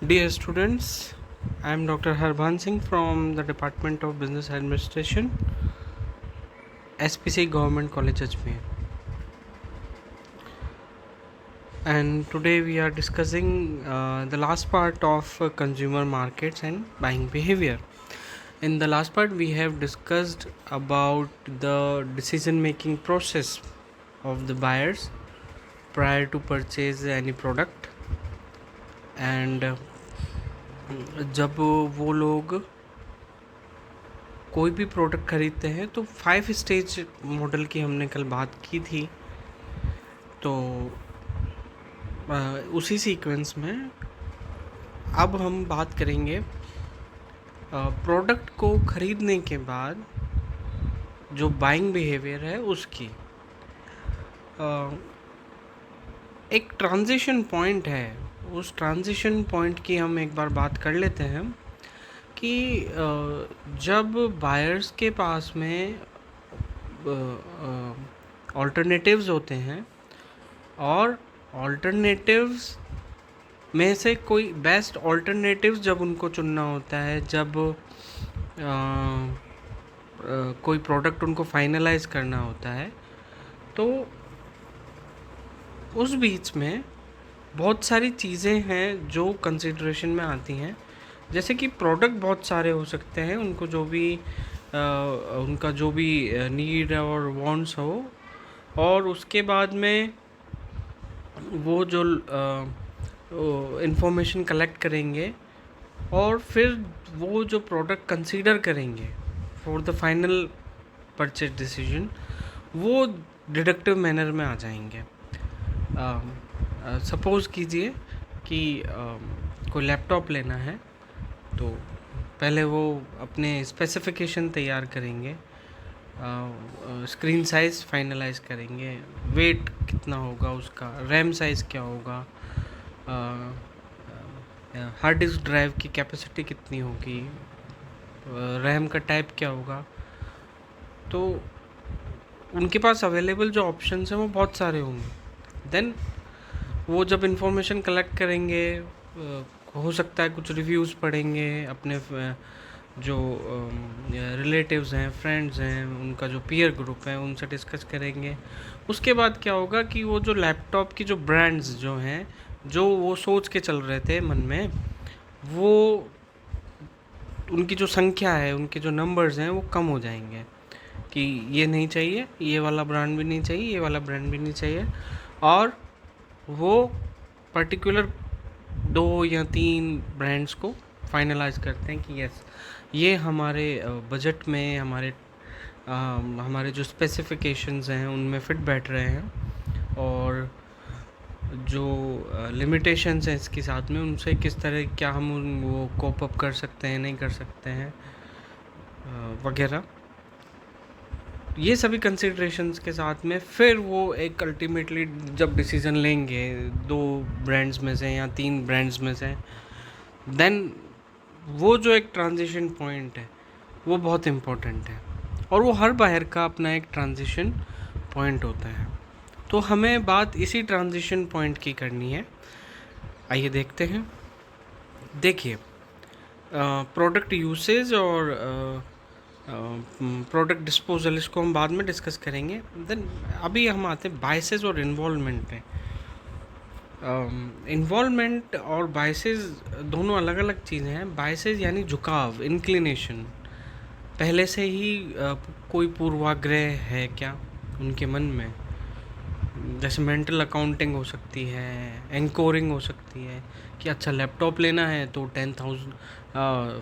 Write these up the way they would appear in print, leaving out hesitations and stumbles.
Dear students, I am Dr. Harbhan Singh from the Department of Business Administration, SPC Government College Ajmer. And today we are discussing the last part of consumer markets and buying behavior. In the last part, we have discussed about the decision making process of the buyers prior to purchase any product, and जब वो लोग कोई भी product खरीदते हैं तो 5 stage model की हमने कल बात की थी। तो उसी सीक्वेंस में अब हम बात करेंगे प्रोडक्ट को ख़रीदने के बाद जो बाइंग बिहेवियर है उसकी। एक ट्रांजिशन पॉइंट है, उस ट्रांजिशन पॉइंट की हम एक बार बात कर लेते हैं कि जब बायर्स के पास में ऑल्टरनेटिव्स होते हैं और ऑल्टरनेटिव्स में से कोई बेस्ट ऑल्टरनेटिव्स जब उनको चुनना होता है, जब कोई प्रोडक्ट उनको फाइनलाइज करना होता है, तो उस बीच में बहुत सारी चीज़ें हैं जो कंसिडरेशन में आती हैं। जैसे कि प्रोडक्ट बहुत सारे हो सकते हैं, उनको जो भी उनका जो भी नीड और वांट्स हो, और उसके बाद में वो जो इंफॉर्मेशन कलेक्ट करेंगे और फिर वो जो प्रोडक्ट कंसीडर करेंगे for the final purchase decision, वो डिडक्टिव मैनर में आ जाएंगे। सपोज़ कीजिए कि कोई लैपटॉप लेना है, तो पहले वो अपने स्पेसिफिकेशन तैयार करेंगे, स्क्रीन साइज़ फाइनलाइज करेंगे, वेट कितना होगा उसका, रैम साइज़ क्या होगा, हार्ड डिस्क ड्राइव की कैपेसिटी कितनी होगी, रैम का टाइप क्या होगा। तो उनके पास अवेलेबल जो ऑप्शंस हैं वो बहुत सारे होंगे। देन वो जब इंफॉर्मेशन कलेक्ट करेंगे, हो सकता है कुछ रिव्यूज़ पढ़ेंगे, अपने जो रिलेटिव्स हैं, फ्रेंड्स हैं, उनका जो पीयर ग्रुप है उनसे डिस्कस करेंगे। उसके बाद क्या होगा कि वो जो लैपटॉप की जो ब्रांड्स जो हैं, जो वो सोच के चल रहे थे मन में, वो उनकी जो संख्या है, उनके जो नंबर्स हैं वो कम हो जाएंगे कि ये नहीं चाहिए, ये वाला ब्रांड भी नहीं चाहिए, ये वाला ब्रांड भी नहीं चाहिए, और वो पर्टिकुलर 2 या 3 ब्रांड्स को फाइनलाइज करते हैं कि यस, ये हमारे बजट में, हमारे जो स्पेसिफिकेशंस हैं उनमें फिट बैठ रहे हैं, और जो लिमिटेशंस हैं इसके साथ में, उनसे किस तरह क्या हम वो कोप अप कर सकते हैं, नहीं कर सकते हैं, वगैरह। ये सभी कंसिडरेशंस के साथ में फिर वो एक अल्टीमेटली जब डिसीज़न लेंगे 2 ब्रांड्स में से या 3 ब्रांड्स में से, देन वो जो एक ट्रांजिशन पॉइंट है वो बहुत इम्पोर्टेंट है, और वो हर बायर का अपना एक ट्रांजिशन पॉइंट होता है। तो हमें बात इसी ट्रांजिशन पॉइंट की करनी है। आइए देखते हैं। देखिए, प्रोडक्ट यूसेज और प्रोडक्ट डिस्पोजल, इसको हम बाद में डिस्कस करेंगे। देन अभी हम आते हैं बायसेस और इन्वॉल्वमेंट पे। इन्वॉल्वमेंट और बायसेस दोनों अलग अलग चीज़ें हैं। बायसेस यानी झुकाव, इंक्लिनेशन, पहले से ही कोई पूर्वाग्रह है क्या उनके मन में, जैसे मेंटल अकाउंटिंग हो सकती है, एंकोरिंग हो सकती है कि अच्छा लैपटॉप लेना है तो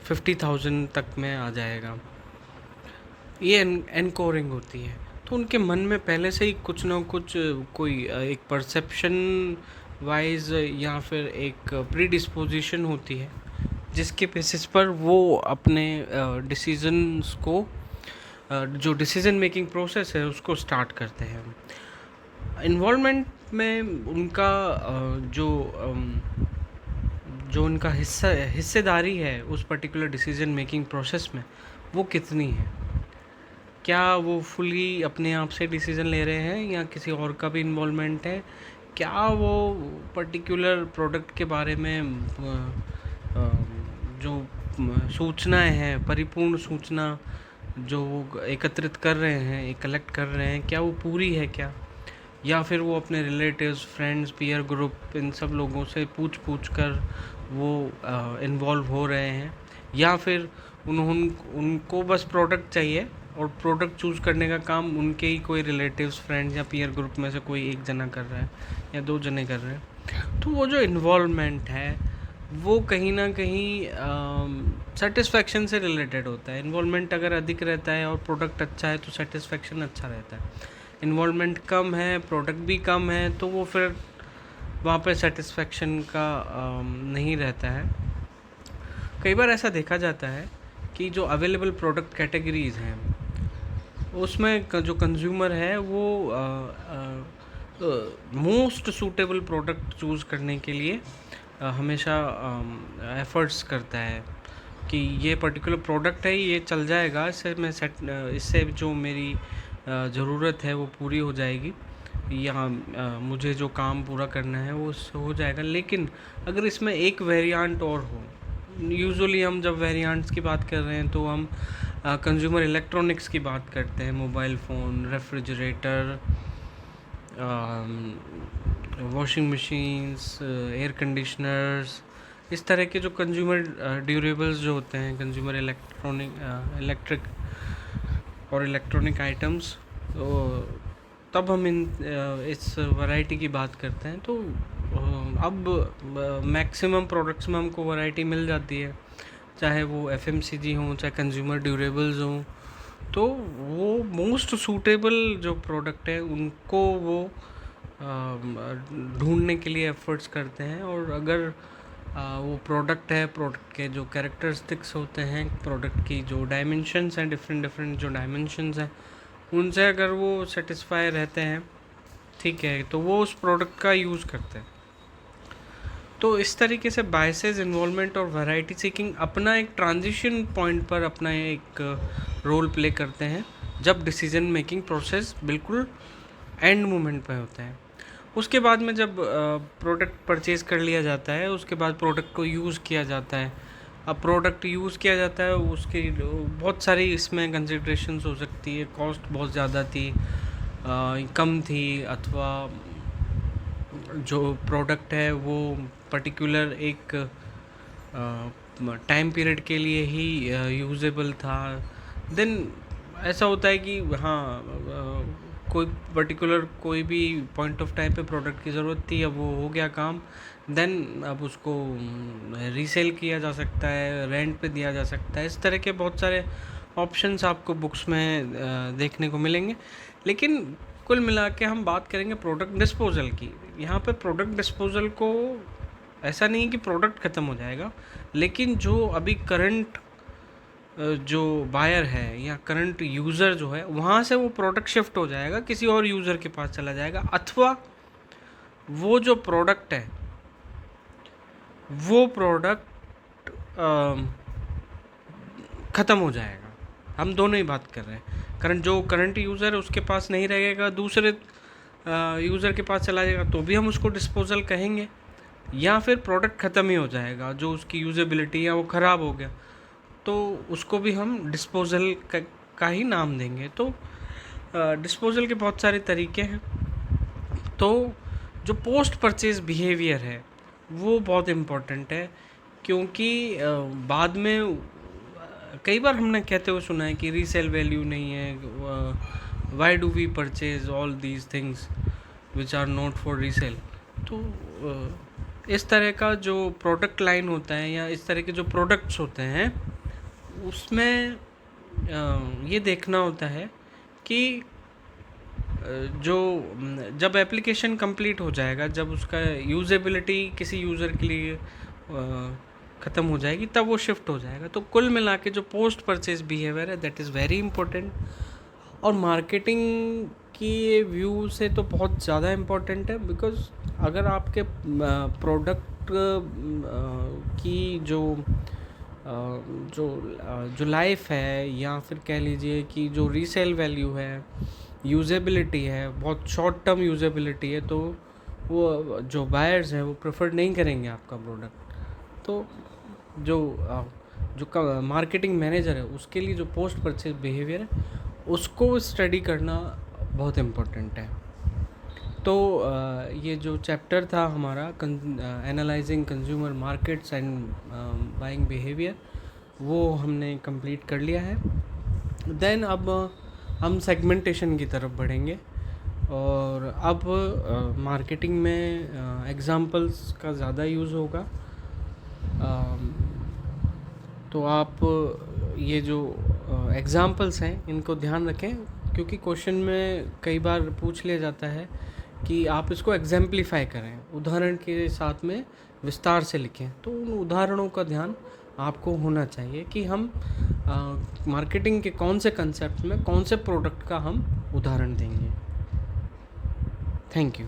50,000 तक में आ जाएगा, ये एनकोरिंग होती है। तो उनके मन में पहले से ही कुछ ना कुछ कोई एक परसेप्शन वाइज या फिर एक प्री डिस्पोजिशन होती है, जिसके बेसिस पर वो अपने डिसीजंस को, जो डिसीजन मेकिंग प्रोसेस है उसको स्टार्ट करते हैं। इन्वॉल्वमेंट में उनका जो उनका हिस्सेदारी है उस पर्टिकुलर डिसीजन मेकिंग प्रोसेस में, वो कितनी है। क्या वो फुली अपने आप से डिसीज़न ले रहे हैं या किसी और का भी इन्वॉल्वमेंट है, क्या वो पर्टिकुलर प्रोडक्ट के बारे में जो सूचनाएं हैं, परिपूर्ण सूचना जो वो एकत्रित कर रहे हैं, कलेक्ट कर रहे हैं, क्या वो पूरी है क्या, या फिर वो अपने रिलेटिव्स, फ्रेंड्स, पीयर ग्रुप, इन सब लोगों से पूछ पूछ कर वो इन्वॉल्व हो रहे हैं, या फिर उनको बस प्रोडक्ट चाहिए और प्रोडक्ट चूज़ करने का काम उनके ही कोई रिलेटिव्स, फ्रेंड्स या पीयर ग्रुप में से कोई एक जना कर रहा है या दो जने कर रहे हैं। तो वो जो इन्वॉल्वमेंट है वो कहीं ना कहीं सेटिस्फैक्शन से रिलेटेड होता है। इन्वॉल्वमेंट अगर अधिक रहता है और प्रोडक्ट अच्छा है तो सेटिस्फैक्शन अच्छा रहता है। इन्वॉल्वमेंट कम है, प्रोडक्ट भी कम है, तो वो फिर वहाँ पे सेटिस्फैक्शन का नहीं रहता है। कई बार ऐसा देखा जाता है कि जो अवेलेबल प्रोडक्ट कैटेगरीज़ हैं उसमें जो कंज्यूमर है वो मोस्ट सूटेबल प्रोडक्ट चूज़ करने के लिए हमेशा एफ़र्ट्स करता है कि ये पर्टिकुलर प्रोडक्ट है, ये चल जाएगा, इससे जो मेरी ज़रूरत है वो पूरी हो जाएगी, या मुझे जो काम पूरा करना है वो उससे हो जाएगा। लेकिन अगर इसमें एक वेरिएंट और हो, यूजुअली हम जब वेरिएंट्स की बात कर रहे हैं तो हम कंज्यूमर इलेक्ट्रॉनिक्स की बात करते हैं, mobile phone, refrigerator, washing machines, air conditioners, इस तरह के जो कंज्यूमर ड्यूरेबल्स जो होते हैं, कंज्यूमर इलेक्ट्रिक और इलेक्ट्रॉनिक आइटम्स, तो तब हम इस वैरायटी की बात करते हैं। तो अब मैक्सिमम प्रोडक्ट्स में हमको वैरायटी मिल जाती है, चाहे वो FMCG हों, चाहे कंज्यूमर ड्यूरेबल्स हों। तो वो मोस्ट सूटेबल जो प्रोडक्ट है उनको वो ढूंढने के लिए एफ़र्ट्स करते हैं। और अगर वो प्रोडक्ट है, प्रोडक्ट के जो कैरेक्टरिस्टिक्स होते हैं, प्रोडक्ट की जो डायमेंशंस हैं, डिफरेंट जो डायमेंशंस हैं, उनसे अगर वो सेटिस्फाई रहते हैं, ठीक है, तो वो उस प्रोडक्ट का यूज़ करते हैं। तो इस तरीके से बायसेस, इन्वॉल्वमेंट और वैरायटी सीकिंग अपना एक ट्रांजिशन पॉइंट पर अपना एक रोल प्ले करते हैं, जब डिसीजन मेकिंग प्रोसेस बिल्कुल एंड मोमेंट पे होता है। उसके बाद में जब प्रोडक्ट परचेज़ कर लिया जाता है, उसके बाद प्रोडक्ट को यूज़ किया जाता है। अब प्रोडक्ट यूज़ किया जाता है, उसकी बहुत सारी इसमें कंसिड्रेशंस हो सकती है। कॉस्ट बहुत ज़्यादा थी, कम थी, अथवा जो प्रोडक्ट है वो पर्टिकुलर एक टाइम पीरियड के लिए ही यूजेबल था। देन ऐसा होता है कि हाँ, कोई पर्टिकुलर कोई भी पॉइंट ऑफ टाइम पे प्रोडक्ट की ज़रूरत थी, अब वो हो गया काम, देन अब उसको रीसेल किया जा सकता है, रेंट पे दिया जा सकता है। इस तरह के बहुत सारे ऑप्शंस आपको बुक्स में देखने को मिलेंगे। लेकिन कुल मिला के हम बात करेंगे प्रोडक्ट डिस्पोजल की। यहाँ पे प्रोडक्ट डिस्पोजल को ऐसा नहीं कि प्रोडक्ट ख़त्म हो जाएगा, लेकिन जो अभी करंट जो बायर है या करंट यूज़र जो है, वहाँ से वो प्रोडक्ट शिफ्ट हो जाएगा, किसी और यूज़र के पास चला जाएगा, अथवा वो जो प्रोडक्ट है वो प्रोडक्ट ख़त्म हो जाएगा। हम दोनों ही बात कर रहे हैं। जो करंट यूज़र है उसके पास नहीं रहेगा, दूसरे यूज़र के पास चला जाएगा, तो भी हम उसको डिस्पोजल कहेंगे। या फिर प्रोडक्ट ख़त्म ही हो जाएगा, जो उसकी यूजेबिलिटी है वो ख़राब हो गया, तो उसको भी हम डिस्पोजल का ही नाम देंगे। तो डिस्पोजल के बहुत सारे तरीके हैं। तो जो पोस्ट परचेज बिहेवियर है वो बहुत इम्पोर्टेंट है, क्योंकि बाद में कई बार हमने कहते हुए सुना है कि रीसेल वैल्यू नहीं है, why do we purchase all these things which are not for resale. तो इस तरह का जो प्रोडक्ट लाइन होता है या इस तरह के जो प्रोडक्ट्स होते हैं, उसमें ये देखना होता है कि जो जब एप्लीकेशन कंप्लीट हो जाएगा, जब उसका यूजेबिलिटी किसी यूज़र के लिए ख़त्म हो जाएगी, तब वो शिफ्ट हो जाएगा। तो कुल मिला के जो पोस्ट परचेज बिहेवियर है, दैट इज़ वेरी इंपॉर्टेंट। और मार्केटिंग की व्यू से तो बहुत ज़्यादा इम्पोर्टेंट है, बिकॉज अगर आपके प्रोडक्ट की जो लाइफ है, या फिर कह लीजिए कि जो रीसेल वैल्यू है, यूजेबिलिटी है, बहुत शॉर्ट टर्म यूजेबिलिटी है, तो वो जो बायर्स हैं वो प्रेफर नहीं करेंगे आपका प्रोडक्ट। तो जो मार्केटिंग मैनेजर है उसके लिए जो पोस्ट परचेज बिहेवियर है उसको स्टडी करना बहुत इम्पोर्टेंट है। तो ये जो चैप्टर था हमारा analysing consumer markets and buying behaviour, वो हमने कंप्लीट कर लिया है। देन अब हम सेगमेंटेशन की तरफ बढ़ेंगे और अब मार्केटिंग में एग्जांपल्स का ज़्यादा यूज़ होगा। तो आप ये जो एग्जांपल्स हैं इनको ध्यान रखें, क्योंकि क्वेश्चन में कई बार पूछ लिया जाता है कि आप इसको एग्जाम्पलीफाई करें, उदाहरण के साथ में विस्तार से लिखें। तो उन उदाहरणों का ध्यान आपको होना चाहिए कि हम मार्केटिंग के कौन से कंसेप्ट में कौन से प्रोडक्ट का हम उदाहरण देंगे। Thank you.